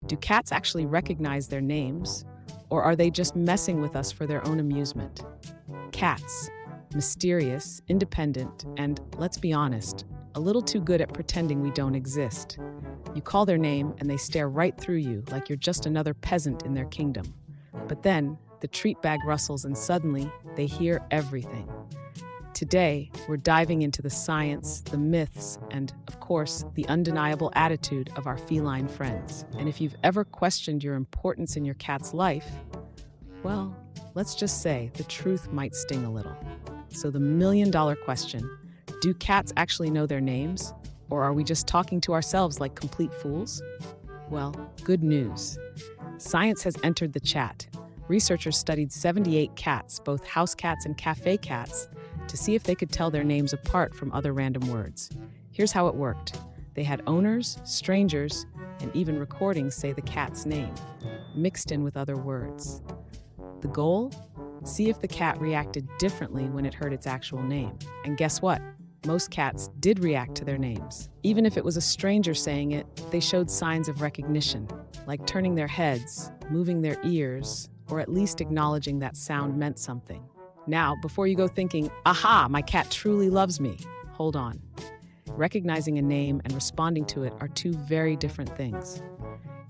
Do cats actually recognize their names, or are they just messing with us for their own amusement? Cats, mysterious, independent, and, let's be honest, a little too good at pretending we don't exist. You call their name and they stare right through you like you're just another peasant in their kingdom. But then, the treat bag rustles and suddenly, they hear everything. Today, we're diving into the science, the myths, and, of course, the undeniable attitude of our feline friends. And if you've ever questioned your importance in your cat's life, well, let's just say the truth might sting a little. So the million-dollar question, do cats actually know their names? Or are we just talking to ourselves like complete fools? Well, good news. Science has entered the chat. Researchers studied 78 cats, both house cats and cafe cats, to see if they could tell their names apart from other random words. Here's how it worked. They had owners, strangers, and even recordings say the cat's name, mixed in with other words. The goal? See if the cat reacted differently when it heard its actual name. And guess what? Most cats did react to their names. Even if it was a stranger saying it, they showed signs of recognition, like turning their heads, moving their ears, or at least acknowledging that sound meant something. Now, before you go thinking, aha, my cat truly loves me, hold on. Recognizing a name and responding to it are two very different things.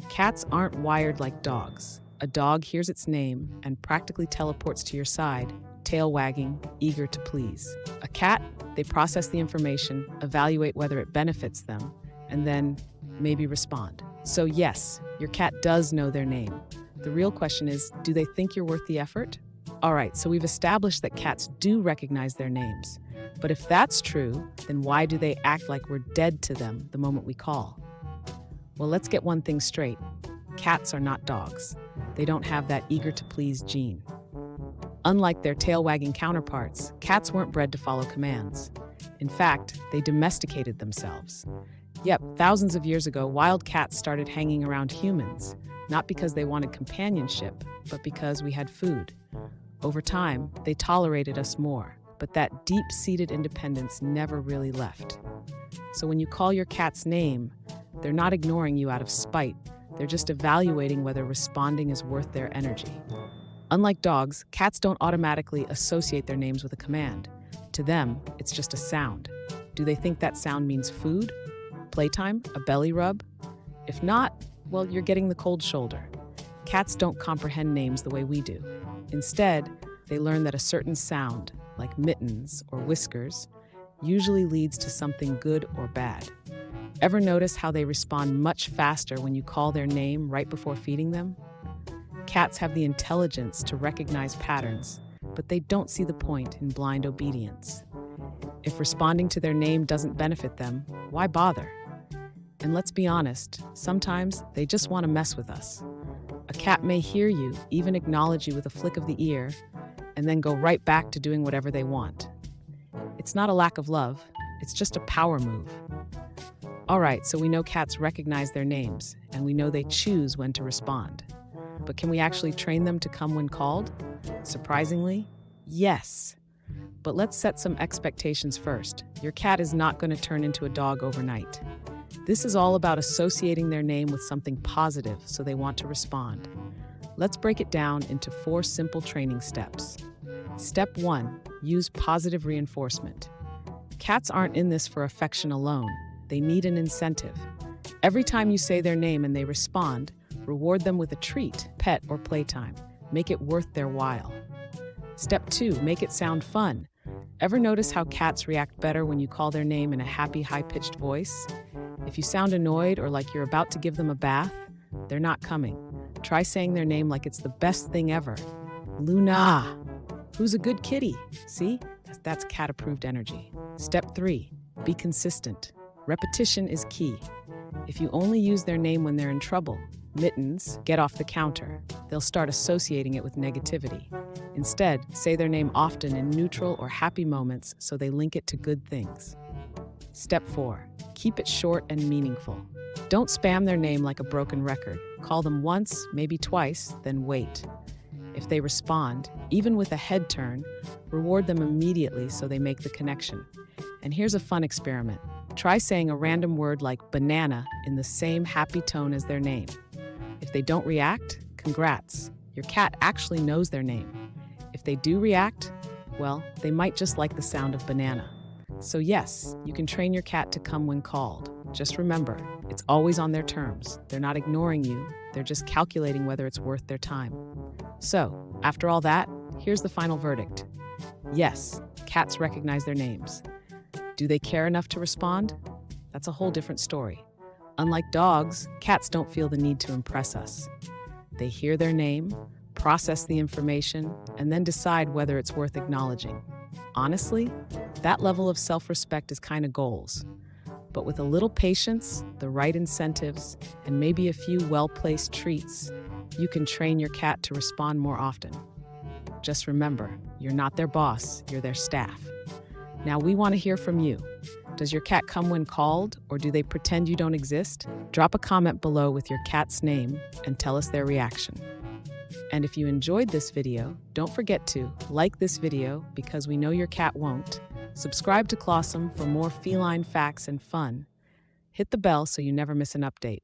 Cats aren't wired like dogs. A dog hears its name and practically teleports to your side, tail wagging, eager to please. A cat, they process the information, evaluate whether it benefits them, and then maybe respond. So yes, your cat does know their name. The real question is, do they think you're worth the effort? All right, so we've established that cats do recognize their names. But if that's true, then why do they act like we're dead to them the moment we call? Well, let's get one thing straight. Cats are not dogs. They don't have that eager-to-please gene. Unlike their tail-wagging counterparts, cats weren't bred to follow commands. In fact, they domesticated themselves. Yep, thousands of years ago, wild cats started hanging around humans, not because they wanted companionship, but because we had food. Over time, they tolerated us more, but that deep-seated independence never really left. So when you call your cat's name, they're not ignoring you out of spite. They're just evaluating whether responding is worth their energy. Unlike dogs, cats don't automatically associate their names with a command. To them, it's just a sound. Do they think that sound means food? Playtime? A belly rub? If not, well, you're getting the cold shoulder. Cats don't comprehend names the way we do. Instead, they learn that a certain sound, like mittens or whiskers, usually leads to something good or bad. Ever notice how they respond much faster when you call their name right before feeding them? Cats have the intelligence to recognize patterns, but they don't see the point in blind obedience. If responding to their name doesn't benefit them, why bother? And let's be honest, sometimes they just want to mess with us. A cat may hear you, even acknowledge you with a flick of the ear, and then go right back to doing whatever they want. It's not a lack of love, it's just a power move. All right, so we know cats recognize their names, and we know they choose when to respond. But can we actually train them to come when called? Surprisingly, yes. But let's set some expectations first. Your cat is not going to turn into a dog overnight. This is all about associating their name with something positive so they want to respond. Let's break it down into 4 simple training steps. Step 1, use positive reinforcement. Cats aren't in this for affection alone. They need an incentive. Every time you say their name and they respond, reward them with a treat, pet, or playtime. Make it worth their while. Step 2, make it sound fun. Ever notice how cats react better when you call their name in a happy, high-pitched voice? If you sound annoyed or like you're about to give them a bath, they're not coming. Try saying their name like it's the best thing ever. Luna! Who's a good kitty? See? That's cat-approved energy. Step 3, be consistent. Repetition is key. If you only use their name when they're in trouble, mittens, get off the counter, they'll start associating it with negativity. Instead, say their name often in neutral or happy moments so they link it to good things. Step 4, keep it short and meaningful. Don't spam their name like a broken record. Call them once, maybe twice, then wait. If they respond, even with a head turn, reward them immediately so they make the connection. And here's a fun experiment. Try saying a random word like banana in the same happy tone as their name. If they don't react, congrats. Your cat actually knows their name. If they do react, well, they might just like the sound of banana. So yes, you can train your cat to come when called. Just remember, it's always on their terms. They're not ignoring you, they're just calculating whether it's worth their time. So, after all that, here's the final verdict. Yes, cats recognize their names. Do they care enough to respond? That's a whole different story. Unlike dogs, cats don't feel the need to impress us. They hear their name, process the information, and then decide whether it's worth acknowledging. Honestly, that level of self-respect is kind of goals. But with a little patience, the right incentives, and maybe a few well-placed treats, you can train your cat to respond more often. Just remember, you're not their boss, you're their staff. Now we want to hear from you. Does your cat come when called, or do they pretend you don't exist? Drop a comment below with your cat's name and tell us their reaction. And if you enjoyed this video, don't forget to like this video because we know your cat won't. Subscribe to Klawsome for more feline facts and fun. Hit the bell so you never miss an update.